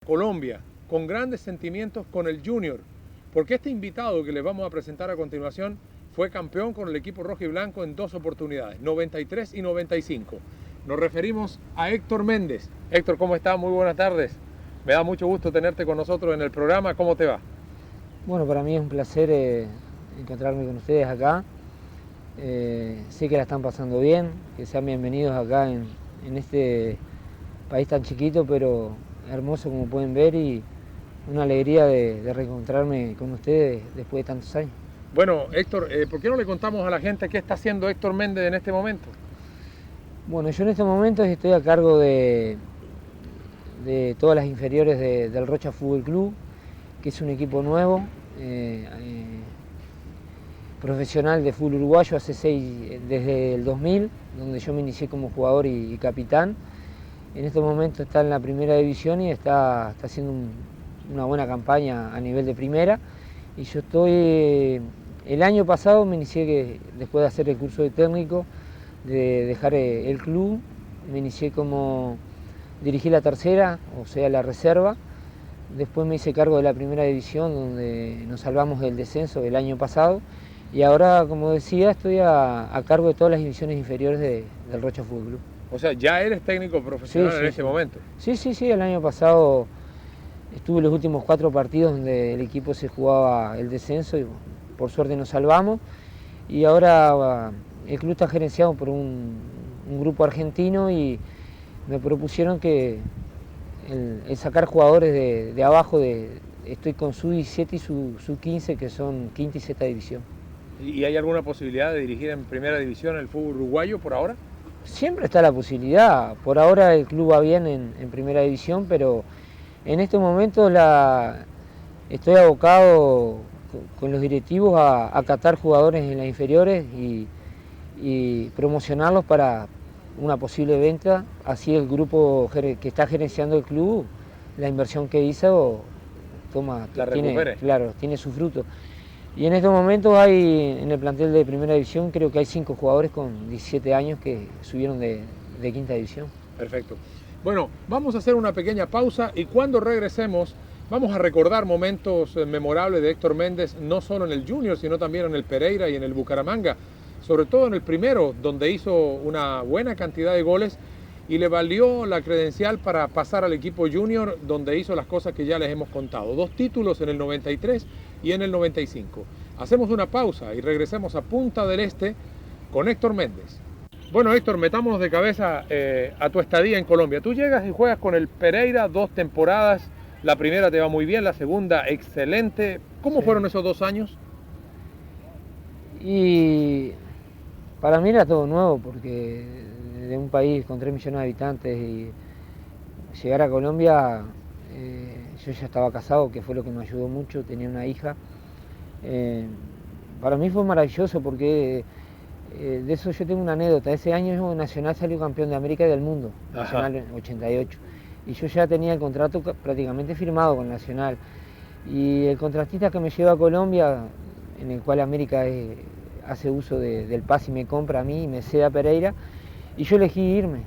Colombia, con grandes sentimientos con el Junior, porque este invitado que les vamos a presentar a continuación fue campeón con el equipo rojo y blanco en 2 oportunidades, 93 y 95. Nos referimos a Héctor Méndez. Héctor, ¿cómo estás? Muy buenas tardes. Me da mucho gusto tenerte con nosotros en el programa. ¿Cómo te va? Bueno, para mí es un placer encontrarme con ustedes acá. Sé que la están pasando bien, que sean bienvenidos acá en este país tan chiquito, pero hermoso como pueden ver, y una alegría de reencontrarme con ustedes después de tantos años. Bueno, Héctor, ¿por qué no le contamos a la gente qué está haciendo Héctor Méndez en este momento? Bueno, yo en estos momentos estoy a cargo de todas las inferiores del Rocha Fútbol Club, que es un equipo nuevo, profesional de fútbol uruguayo desde el 2000, donde yo me inicié como jugador y capitán. En este momento está en la primera división y está haciendo una buena campaña a nivel de primera. Y yo el año pasado me inicié, después de hacer el curso de técnico, de dejar el club, me inicié como dirigí la tercera, o sea la reserva. Después me hice cargo de la primera división, donde nos salvamos del descenso el año pasado. Y ahora, como decía, estoy a cargo de todas las divisiones inferiores del Rocha Fútbol Club. O sea, ya eres técnico profesional en ese momento. Sí, el año pasado estuve los últimos 4 partidos donde el equipo se jugaba el descenso y por suerte nos salvamos. Y ahora el club está gerenciado por un grupo argentino y me propusieron que el sacar jugadores de abajo, estoy con su 17 y su 15, que son quinta y sexta división. ¿Y hay alguna posibilidad de dirigir en primera división el fútbol uruguayo por ahora? Siempre está la posibilidad. Por ahora el club va bien en primera división, pero en estos momentos estoy abocado con los directivos a catar jugadores en las inferiores y promocionarlos para una posible venta. Así el grupo que está gerenciando el club, la inversión que hizo, tiene su fruto. Y en estos momentos hay en el plantel de primera división, creo que hay 5 jugadores con 17 años que subieron de quinta división. Perfecto. Bueno, vamos a hacer una pequeña pausa y cuando regresemos vamos a recordar momentos memorables de Héctor Méndez, no solo en el Junior, sino también en el Pereira y en el Bucaramanga. Sobre todo en el primero, donde hizo una buena cantidad de goles y le valió la credencial para pasar al equipo Junior, donde hizo las cosas que ya les hemos contado. 2 títulos en el 93 y en el 95. Hacemos una pausa y regresemos a Punta del Este con Héctor Méndez. Bueno, Héctor, metámonos de cabeza a tu estadía en Colombia. Tú llegas y juegas con el Pereira 2 temporadas. La primera te va muy bien, la segunda excelente. ¿Cómo fueron esos 2 años? Y para mí era todo nuevo, porque de un país con 3 millones de habitantes y llegar a Colombia, yo ya estaba casado, que fue lo que me ayudó mucho, tenía una hija. Para mí fue maravilloso porque de eso yo tengo una anécdota. Ese año Nacional salió campeón de América y del mundo, Nacional en 88. Y yo ya tenía el contrato prácticamente firmado con Nacional. Y el contratista que me lleva a Colombia, en el cual América hace uso del pase y me compra a mí y me cede a Pereira, y yo elegí irme.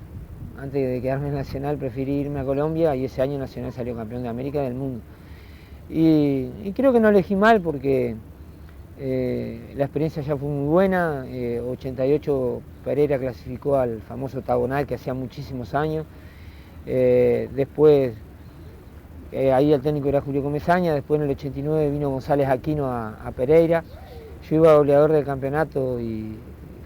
Antes de quedarme en Nacional preferí irme a Colombia y ese año Nacional salió campeón de América y del mundo. Y creo que no elegí mal porque la experiencia ya fue muy buena. 88 Pereira clasificó al famoso octagonal que hacía muchísimos años. Después ahí el técnico era Julio Comesaña. Después en el 89 vino González Aquino a Pereira. Yo iba goleador del campeonato y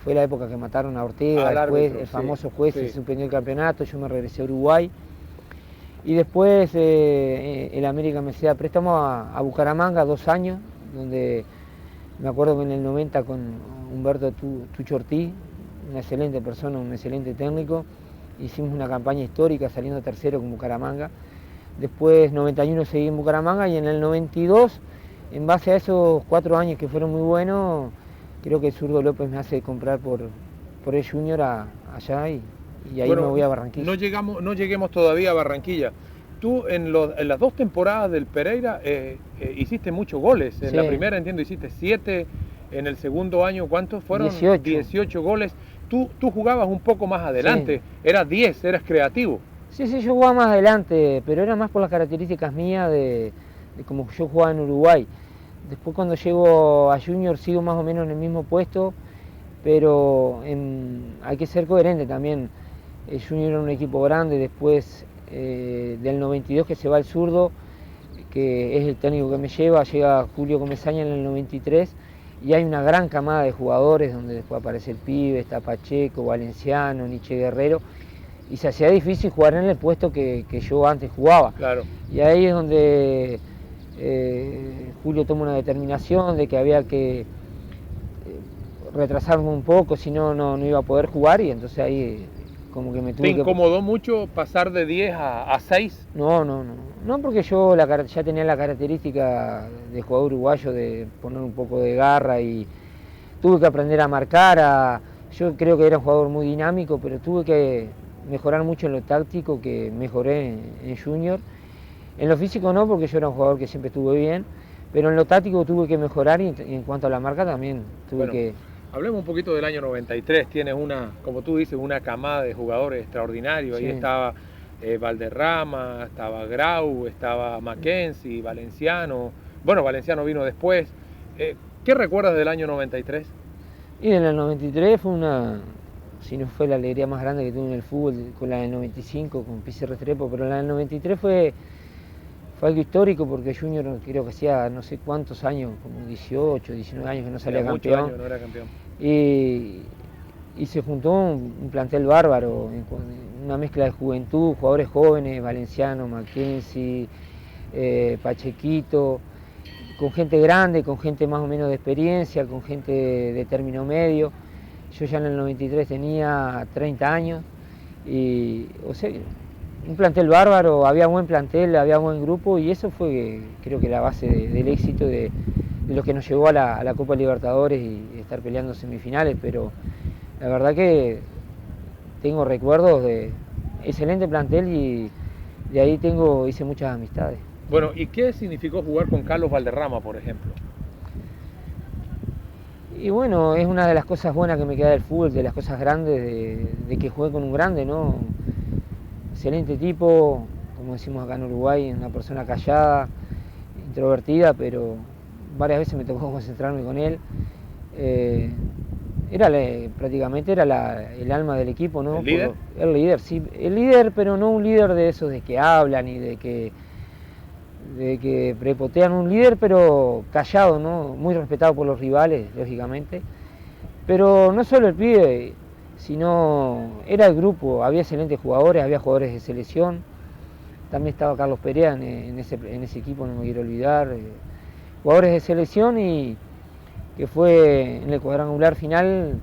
fue la época que mataron a Ortega, después el famoso juez se suspendió el campeonato, yo me regresé a Uruguay. Y después el América me cede a préstamo a Bucaramanga 2 años, donde me acuerdo que en el 90 con Humberto Tucho Ortiz, una excelente persona, un excelente técnico, hicimos una campaña histórica saliendo tercero con Bucaramanga. Después 91 seguí en Bucaramanga y en el 92, en base a esos 4 años que fueron muy buenos, creo que el zurdo López me hace comprar por el Junior allá y ahí me voy a Barranquilla. No lleguemos todavía a Barranquilla. Tú en las 2 temporadas del Pereira hiciste muchos goles. En la primera, entiendo, hiciste 7. En el segundo año, ¿cuántos fueron? 18. 18 goles. Tú jugabas un poco más adelante. Eras 10, eras creativo. Sí, sí, yo jugaba más adelante, pero era más por las características mías de como yo jugaba en Uruguay. Después cuando llego a Junior sigo más o menos en el mismo puesto, pero hay que ser coherente también. Junior era un equipo grande, después del 92 que se va el zurdo, que es el técnico que me lleva, llega Julio Comesaña en el 93 y hay una gran camada de jugadores donde después aparece el pibe, está Pacheco, Valenciano, Nietzsche Guerrero, y se hacía difícil jugar en el puesto que yo antes jugaba. Claro. Y ahí es donde Julio toma una determinación de que había que retrasarme un poco, si no, no iba a poder jugar, y entonces ahí como que me tuve que... ¿Te incomodó mucho pasar de 10 a 6? No, porque yo ya tenía la característica de jugador uruguayo de poner un poco de garra y tuve que aprender a marcar, yo creo que era un jugador muy dinámico, pero tuve que mejorar mucho en lo táctico, que mejoré en Junior. En lo físico no, porque yo era un jugador que siempre estuve bien, pero en lo táctico tuve que mejorar y en cuanto a la marca también tuve que... Hablemos un poquito del año 93, tienes una, como tú dices, una camada de jugadores extraordinarios, sí. Ahí estaba Valderrama, estaba Grau, estaba Mackenzie, Valenciano, bueno, Valenciano vino después. ¿Qué recuerdas del año 93? Y en el 93 fue una, si no fue la alegría más grande que tuve en el fútbol, con la del 95, con Pizzi Restrepo, pero la del 93 fue algo histórico porque Junior creo que hacía no sé cuántos años, como 18, 19 años que no salía campeón. Muchos años no era campeón. Y se juntó un plantel bárbaro, una mezcla de juventud, jugadores jóvenes, Valenciano, Mackenzie, Pachequito, con gente grande, con gente más o menos de experiencia, con gente de término medio. Yo ya en el 93 tenía 30 años y, o sea, un plantel bárbaro, había buen plantel, había buen grupo y eso fue creo que la base del éxito de lo que nos llevó a la Copa Libertadores y estar peleando semifinales, pero la verdad que tengo recuerdos de excelente plantel y de ahí hice muchas amistades. Bueno, ¿y qué significó jugar con Carlos Valderrama, por ejemplo? Y bueno, es una de las cosas buenas que me queda del fútbol, de las cosas grandes, de que jugué con un grande, ¿no? Excelente tipo, como decimos acá en Uruguay, una persona callada, introvertida, pero varias veces me tocó concentrarme con él. Prácticamente era el alma del equipo, ¿no? ¿El líder? El líder, sí. El líder, pero no un líder de esos de que hablan y de que prepotean. Un líder, pero callado, ¿no? Muy respetado por los rivales, lógicamente. Pero no solo el pibe, sino era el grupo. Había excelentes jugadores, había jugadores de selección. También estaba Carlos Perea en ese equipo, no me quiero olvidar. Jugadores de selección y que fue en el cuadrangular final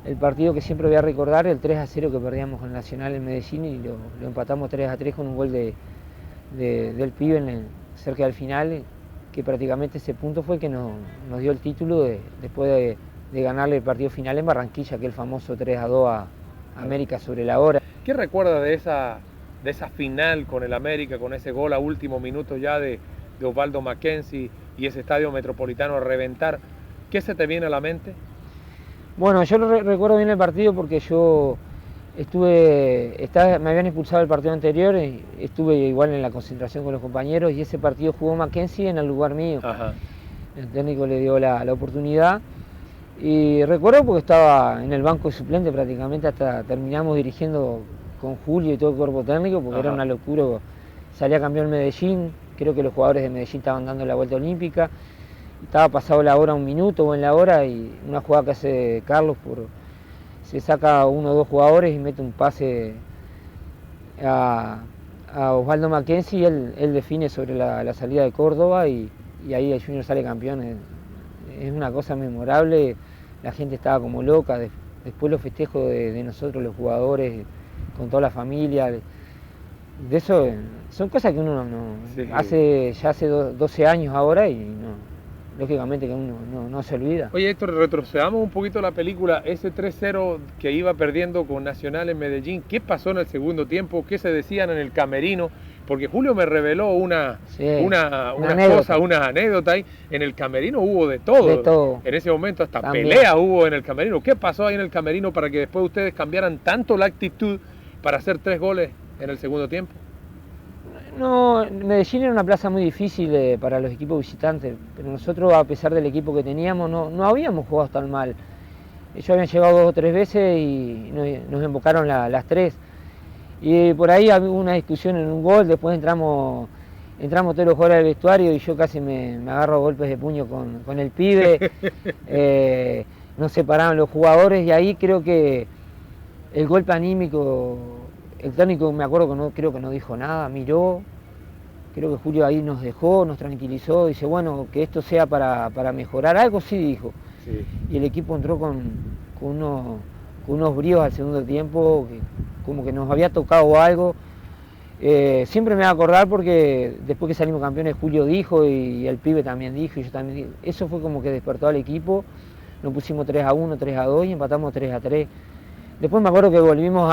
el partido que siempre voy a recordar, el 3-0 que perdíamos con el Nacional en Medellín y lo empatamos 3-3 con un gol del pibe cerca del final, que prácticamente ese punto fue el que nos dio el título después de ganarle el partido final en Barranquilla, aquel famoso 3-2 a América sobre la hora. ¿Qué recuerda de esa final con el América, con ese gol a último minuto ya de Osvaldo Mackenzie y ese estadio Metropolitano a reventar? ¿Qué se te viene a la mente? Bueno, yo recuerdo bien el partido porque yo me habían expulsado el partido anterior y estuve igual en la concentración con los compañeros y ese partido jugó Mackenzie en el lugar mío. Ajá. El técnico le dio la oportunidad y recuerdo porque estaba en el banco de suplente prácticamente hasta terminamos dirigiendo con Julio y todo el cuerpo técnico porque era una locura. Salía campeón Medellín, creo que los jugadores de Medellín estaban dando la vuelta olímpica. Estaba pasado la hora, un minuto o en la hora y una jugada que hace Carlos se saca uno o dos jugadores y mete un pase a Osvaldo Mackenzie y él define sobre la salida de Córdoba y ahí el Junior sale campeón. Es una cosa memorable, la gente estaba como loca, después los festejos de nosotros los jugadores con toda la familia, de eso son cosas que uno hace 12 años ahora y lógicamente que uno no se olvida. Oye Héctor, retrocedamos un poquito la película, ese 3-0 que iba perdiendo con Nacional en Medellín, ¿qué pasó en el segundo tiempo? ¿Qué se decían en el camerino? Porque Julio me reveló una anécdota ahí, en el camerino hubo de todo. En ese momento hasta también pelea hubo en el camerino. ¿Qué pasó ahí en el camerino para que después ustedes cambiaran tanto la actitud para hacer 3 goles en el segundo tiempo? No, Medellín era una plaza muy difícil para los equipos visitantes, pero nosotros, a pesar del equipo que teníamos, no habíamos jugado tan mal. Ellos habían llegado 2 o 3 veces y nos embocaron las 3. Y por ahí había una discusión en un gol, después entramos todos los jugadores del vestuario y yo casi me agarro a golpes de puño con el pibe. Nos separaron los jugadores y ahí creo que el golpe anímico, el técnico me acuerdo que creo que no dijo nada, miró, creo que Julio ahí nos dejó, nos tranquilizó, dice bueno, que esto sea para mejorar, algo sí dijo. Sí. Y el equipo entró con unos bríos al segundo tiempo, como que nos había tocado algo. Siempre me voy a acordar porque después que salimos campeones Julio dijo y el pibe también dijo y yo también dije. Eso fue como que despertó al equipo, nos pusimos 3-1, 3-2 y empatamos 3-3. Después me acuerdo que volvimos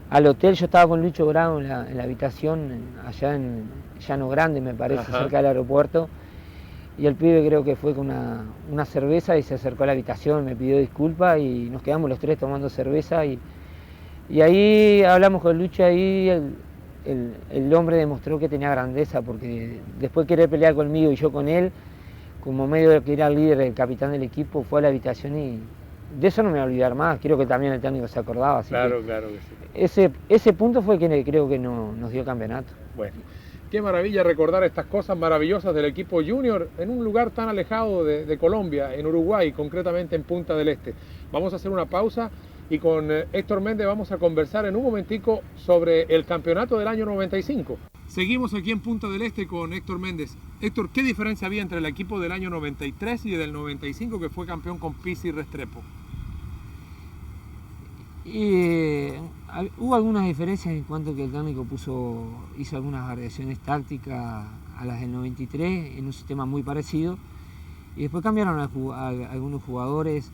al hotel, yo estaba con Lucho Bravo en la habitación, allá en Llano Grande me parece, ajá, cerca del aeropuerto. Y el pibe creo que fue con una cerveza y se acercó a la habitación, me pidió disculpas y nos quedamos los 3 tomando cerveza. Y ahí hablamos con Lucho, ahí el hombre demostró que tenía grandeza, porque después de querer pelear conmigo y yo con él, como medio de que era el líder, el capitán del equipo, fue a la habitación y de eso no me voy a olvidar más, creo que también el técnico se acordaba. Así claro que sí. Ese punto fue que creo que nos dio campeonato. Bueno. Qué maravilla recordar estas cosas maravillosas del equipo junior en un lugar tan alejado de Colombia, en Uruguay, concretamente en Punta del Este. Vamos a hacer una pausa y con Héctor Méndez vamos a conversar en un momentico sobre el campeonato del año 95. Seguimos aquí en Punta del Este con Héctor Méndez. Héctor, ¿qué diferencia había entre el equipo del año 93 y del 95 que fue campeón con Pizzi y Restrepo? Hubo algunas diferencias en cuanto que el técnico hizo algunas variaciones tácticas a las del 93 en un sistema muy parecido y después cambiaron a algunos jugadores,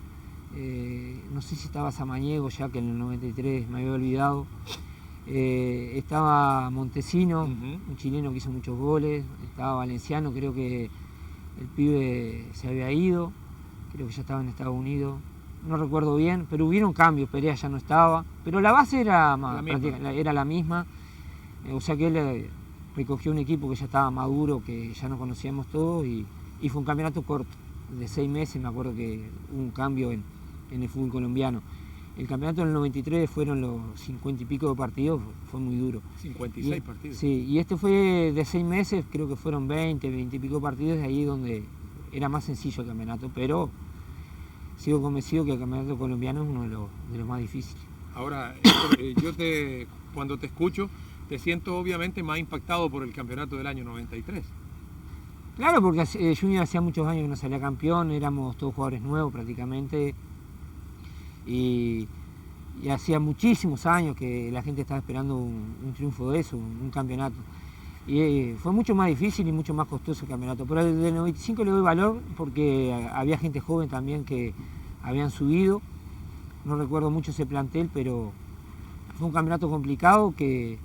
no sé si estaba Samaniego ya que en el 93 me había olvidado, estaba Montesino, un chileno que hizo muchos goles, estaba Valenciano, creo que el pibe se había ido, creo que ya estaba en Estados Unidos. No recuerdo bien, pero hubieron cambios, Perea ya no estaba, pero la base era la misma, o sea que él recogió un equipo que ya estaba maduro, que ya nos conocíamos todos y fue un campeonato corto, de 6 meses, me acuerdo que hubo un cambio en el fútbol colombiano. El campeonato en el 93 fueron los 50 y pico de partidos, fue muy duro. 56 partidos. Sí, y este fue de 6 meses, creo que fueron 20 y pico partidos, de ahí donde era más sencillo el campeonato, pero sigo convencido que el campeonato colombiano es uno de los más difíciles. Ahora, yo cuando te escucho, te siento obviamente más impactado por el campeonato del año 93. Claro, porque Junior hacía muchos años que no salía campeón, éramos todos jugadores nuevos prácticamente, y hacía muchísimos años que la gente estaba esperando un triunfo de eso, un campeonato. Y fue mucho más difícil y mucho más costoso el campeonato. Pero desde el 95 le doy valor porque había gente joven también que habían subido. No recuerdo mucho ese plantel, pero fue un campeonato complicado que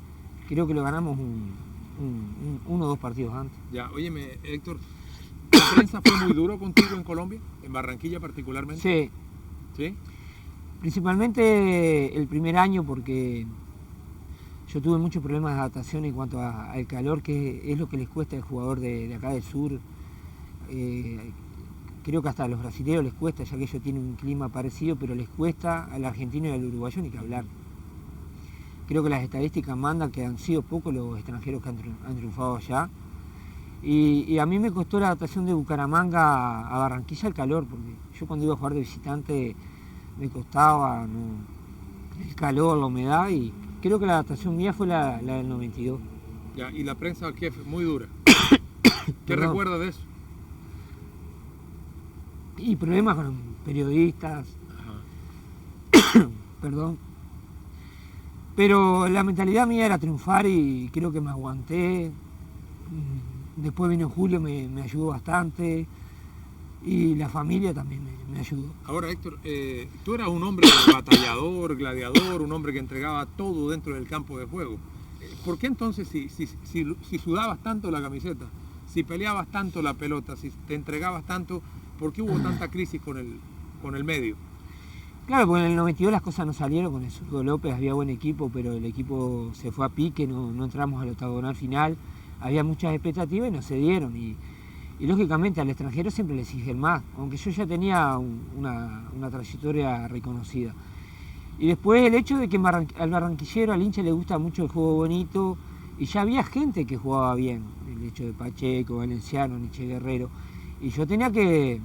creo que lo ganamos uno o 2 partidos antes. Ya, óyeme, Héctor, ¿la prensa fue muy duro contigo en Colombia? ¿En Barranquilla particularmente? Sí. ¿Sí? Principalmente el primer año porque yo tuve muchos problemas de adaptación en cuanto al calor, que es lo que les cuesta al jugador de acá del sur. Creo que hasta a los brasileños les cuesta, ya que ellos tienen un clima parecido, pero les cuesta al argentino y al uruguayo ni que hablar. Creo que las estadísticas mandan que han sido pocos los extranjeros que han triunfado allá. Y a mí me costó la adaptación de Bucaramanga a Barranquilla el calor, porque yo cuando iba a jugar de visitante me costaba el calor, la humedad, y creo que la adaptación mía fue la del 92. Ya, ¿y la prensa aquí es muy dura? ¿Qué recuerda de eso? Y problemas con los periodistas. Perdón. Pero la mentalidad mía era triunfar y creo que me aguanté. Después vino Julio, me ayudó bastante. Y la familia también me ayudó. Ahora, Héctor, tú eras un hombre batallador, gladiador, un hombre que entregaba todo dentro del campo de juego. ¿Por qué entonces, si sudabas tanto la camiseta, si peleabas tanto la pelota, si te entregabas tanto, por qué hubo tanta crisis con el medio? Claro, porque en el 92 las cosas no salieron con el Zurdo López, había buen equipo, pero el equipo se fue a pique, no entramos al octagonal final, había muchas expectativas y no se dieron. Y lógicamente al extranjero siempre le exigen más, aunque yo ya tenía una trayectoria reconocida. Y después el hecho de que al barranquillero, al hincha le gusta mucho el juego bonito, y ya había gente que jugaba bien, el hecho de Pacheco, Valenciano, Nietzsche Guerrero, y yo tenía que,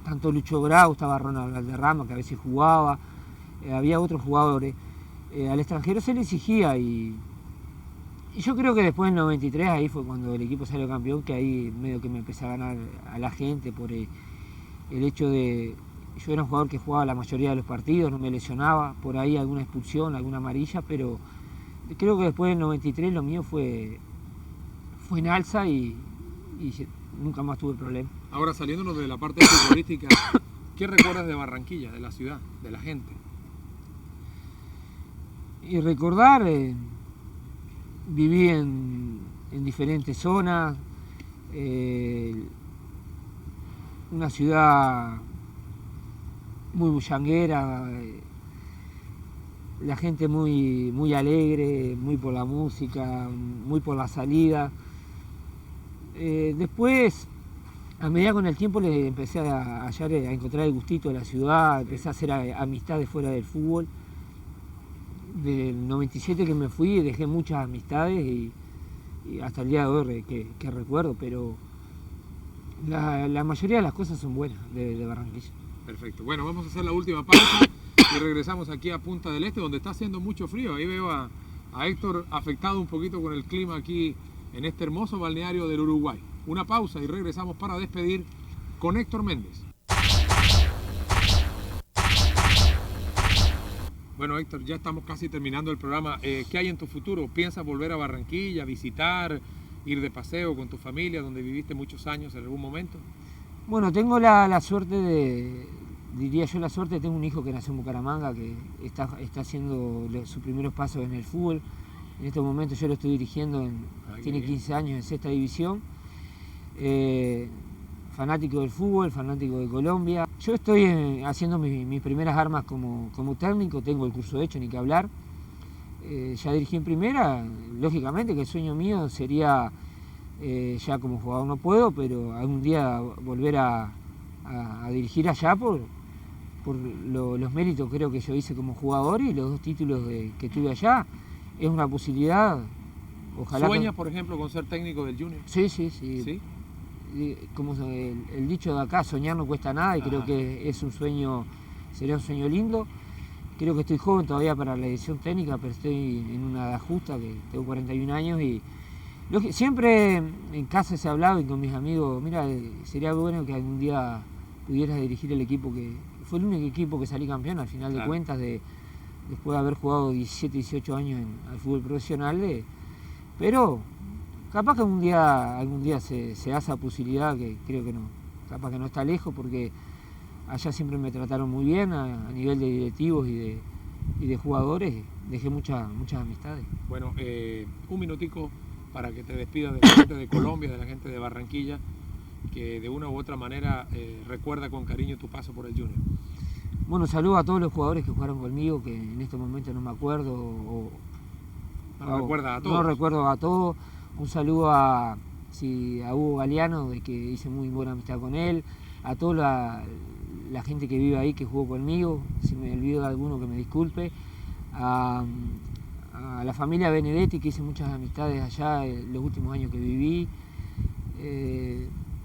tanto Lucho Grau, estaba Ronald Valderrama, que a veces jugaba, había otros jugadores, al extranjero se le exigía, y yo creo que después del 93, ahí fue cuando el equipo salió campeón, que ahí medio que me empecé a ganar a la gente por el hecho de... Yo era un jugador que jugaba la mayoría de los partidos, no me lesionaba, por ahí alguna expulsión, alguna amarilla, pero creo que después del 93 lo mío fue en alza y nunca más tuve problema. Ahora, saliéndonos de la parte futbolística, ¿qué recuerdas de Barranquilla, de la ciudad, de la gente? Y recordar, viví en diferentes zonas, una ciudad muy bullanguera, la gente muy alegre, muy por la música, muy por la salida. Después, a medida con el tiempo, le empecé a encontrar el gustito de la ciudad, empecé a hacer amistades fuera del fútbol. Del 97 que me fui, dejé muchas amistades y hasta el día de hoy que recuerdo, pero la mayoría de las cosas son buenas de Barranquilla. Perfecto. Bueno, vamos a hacer la última pausa y regresamos aquí a Punta del Este, donde está haciendo mucho frío. Ahí veo a Héctor afectado un poquito con el clima aquí en este hermoso balneario del Uruguay. Una pausa y regresamos para despedir con Héctor Méndez. Bueno, Héctor, ya estamos casi terminando el programa. ¿Qué hay en tu futuro? ¿Piensas volver a Barranquilla, visitar, ir de paseo con tu familia, donde viviste muchos años en algún momento? Bueno, tengo la suerte tengo un hijo que nació en Bucaramanga, que está haciendo sus primeros pasos en el fútbol. En este momento yo lo estoy dirigiendo, tiene 15 años en sexta división. Fanático del fútbol, fanático de Colombia. Yo estoy haciendo mis primeras armas como técnico, tengo el curso hecho, ni que hablar. Ya dirigí en primera, lógicamente que el sueño mío sería, ya como jugador no puedo, pero algún día volver a dirigir allá por los méritos creo que yo hice como jugador y los 2 títulos que tuve allá. Es una posibilidad. Ojalá. ¿Sueñas, por ejemplo, con ser técnico del Junior? Sí. ¿Sí? Como el dicho de acá, soñar no cuesta nada y creo que es un sueño, sería un sueño lindo. Creo que estoy joven todavía para la dirección técnica, pero estoy en una edad justa, que tengo 41 años y siempre en casa se ha hablado y con mis amigos, mira, sería bueno que algún día pudieras dirigir el equipo que fue el único equipo que salí campeón al final de cuentas, después de haber jugado 17, 18 años al fútbol profesional, pero capaz que algún día se hace esa posibilidad, que creo que no, capaz que no está lejos, porque allá siempre me trataron muy bien a nivel de directivos y de jugadores, dejé muchas amistades. Bueno, un minutico para que te despidas de la gente de Colombia, de la gente de Barranquilla, que de una u otra manera recuerda con cariño tu paso por el Junior. Bueno, saludo a todos los jugadores que jugaron conmigo, que en este momento no me acuerdo. No recuerdo a todos. Un saludo a Hugo Galeano, de que hice muy buena amistad con él, a toda la gente que vive ahí, que jugó conmigo, si me olvido de alguno que me disculpe, a la familia Benedetti, que hice muchas amistades allá los últimos años que viví,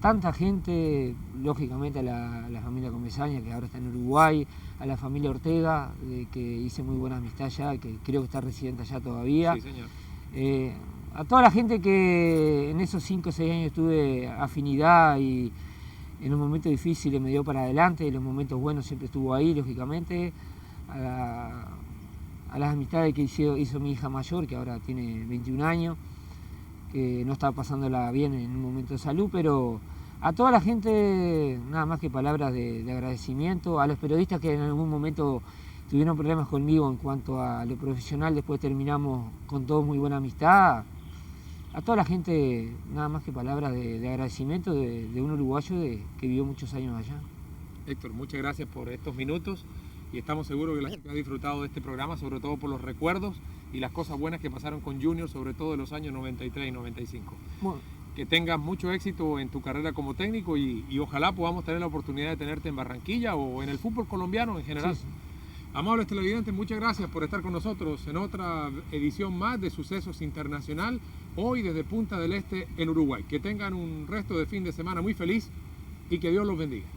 tanta gente, lógicamente a la familia Comesaña, que ahora está en Uruguay, a la familia Ortega, que hice muy buena amistad allá, que creo que está residente allá todavía. Sí, señor. A toda la gente que en esos 5 o 6 años tuve afinidad y en los momentos difíciles me dio para adelante, en los momentos buenos siempre estuvo ahí, lógicamente. A las amistades que hizo mi hija mayor, que ahora tiene 21 años, que no está pasándola bien en un momento de salud, pero a toda la gente, nada más que palabras de agradecimiento, a los periodistas que en algún momento tuvieron problemas conmigo en cuanto a lo profesional, después terminamos con todos muy buena amistad. A toda la gente, nada más que palabras de agradecimiento de un uruguayo que vivió muchos años allá. Héctor, muchas gracias por estos minutos y estamos seguros que la gente ha disfrutado de este programa, sobre todo por los recuerdos y las cosas buenas que pasaron con Junior, sobre todo en los años 93 y 95. Bueno. Que tengas mucho éxito en tu carrera como técnico y ojalá podamos tener la oportunidad de tenerte en Barranquilla o en el fútbol colombiano en general. Sí. Amables televidentes, muchas gracias por estar con nosotros en otra edición más de Sucesos Internacional, hoy desde Punta del Este en Uruguay. Que tengan un resto de fin de semana muy feliz y que Dios los bendiga.